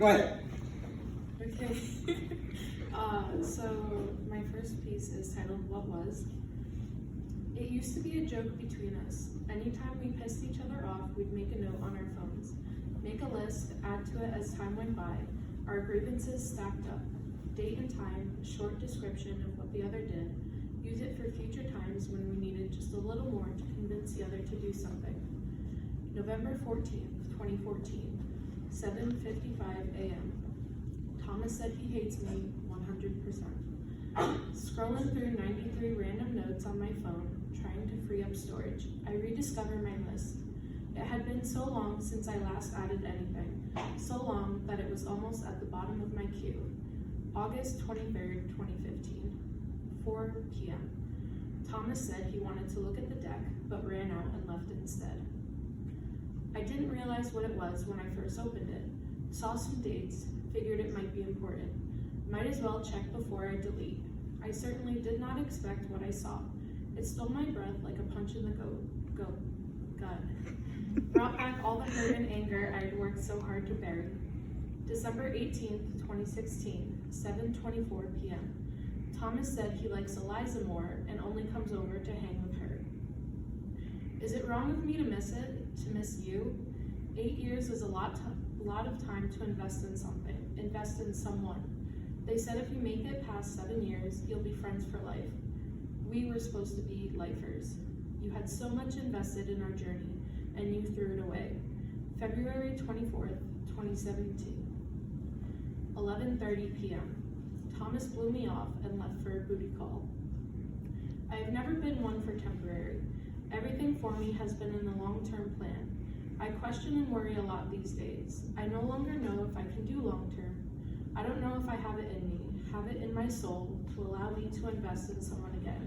Go ahead. Okay. So my first piece is titled What Was. It used to be a joke between us. Anytime we pissed each other off, we'd make a note on our phones. Make a list, add to it as time went by. Our grievances stacked up. Date and time, short description of what the other did. Use it for future times when we needed just a little more to convince the other to do something. November 14th, 2014, 7:55 a.m. Thomas said he hates me 100%. Scrolling through 93 random notes on my phone, trying to free up storage, I rediscover my list. It had been so long since I last added anything, so long that it was almost at the bottom of my queue. August 23rd, 2015, 4 p.m. Thomas said he wanted to look at the deck, but ran out and left instead. I didn't realize what it was when I first opened it. Saw some dates, figured it might be important. Might as well check before I delete. I certainly did not expect what I saw. It stole my breath like a punch in the gut. Brought back all the hurt and anger I'd worked so hard to bury. December 18th, 2016, 7:24 p.m. Thomas said he likes Eliza more and only comes over to hang with her. Is it wrong of me to miss you? 8 years is a lot of time to invest in something, invest in someone. They said if you make it past 7 years, you'll be friends for life. We were supposed to be lifers. You had so much invested in our journey, and you threw it away. February 24th, 2017, 11:30 p.m. Thomas blew me off and left for a booty call. I have never been one for temporary. Everything for me has been in the long-term plan. I question and worry a lot these days. I no longer know if I can do long-term. I don't know if I have it in me, have it in my soul to allow me to invest in someone again.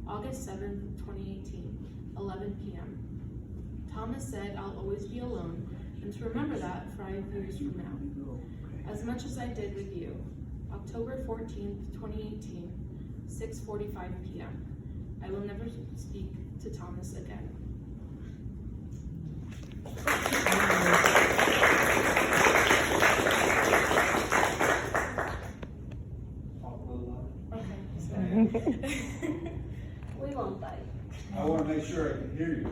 August 7th, 2018, 11 p.m. Thomas said I'll always be alone and to remember that 5 years from now. As much as I did with you. October 14th, 2018, 6:45 p.m. I will never speak to Thomas again. Okay, sorry. We won't bite. I want to make sure I can hear you.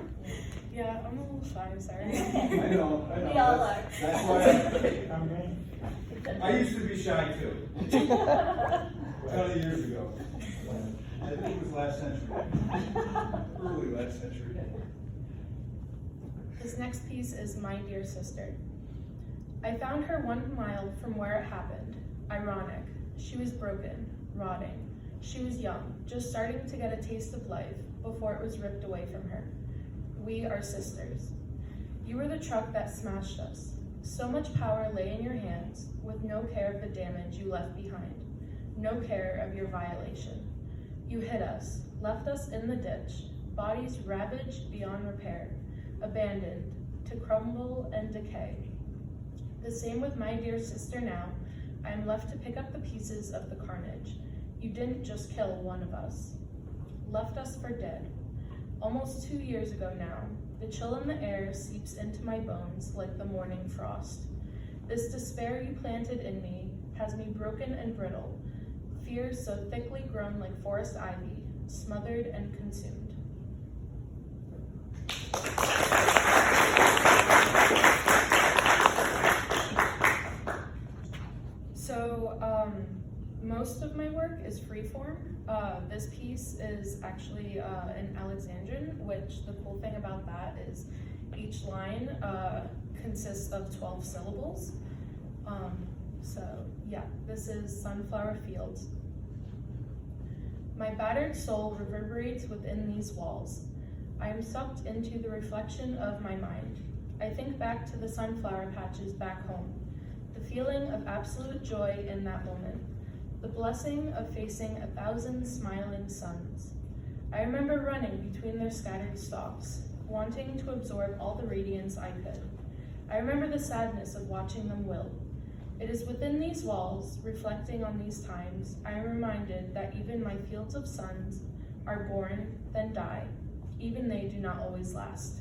Yeah, I'm a little shy, sorry. I know. We all are. That's why I used to be shy too. 20 years ago. I think it was last century. Early last century. This next piece is My Dear Sister. I found her 1 mile from where it happened. Ironic. She was broken, rotting. She was young, just starting to get a taste of life before it was ripped away from her. We are sisters. You were the truck that smashed us. So much power lay in your hands, with no care of the damage you left behind, no care of your violation. You hit us, left us in the ditch, bodies ravaged beyond repair, abandoned, to crumble and decay. The same with my dear sister now. I am left to pick up the pieces of the carnage. You didn't just kill one of us. Left us for dead. Almost 2 years ago now, the chill in the air seeps into my bones like the morning frost. This despair you planted in me has me broken and brittle, fears so thickly grown like forest ivy, smothered and consumed. So, most of my work is freeform. This piece is actually in Alexandrian, which the cool thing about that is each line consists of 12 syllables. So yeah, this is Sunflower Fields. My battered soul reverberates within these walls. I am sucked into the reflection of my mind. I think back to the sunflower patches back home, the feeling of absolute joy in that moment, the blessing of facing 1,000 smiling suns. I remember running between their scattered stalks, wanting to absorb all the radiance I could. I remember the sadness of watching them wilt. It is within these walls, reflecting on these times, I am reminded that even my fields of suns are born, then die. Even they do not always last.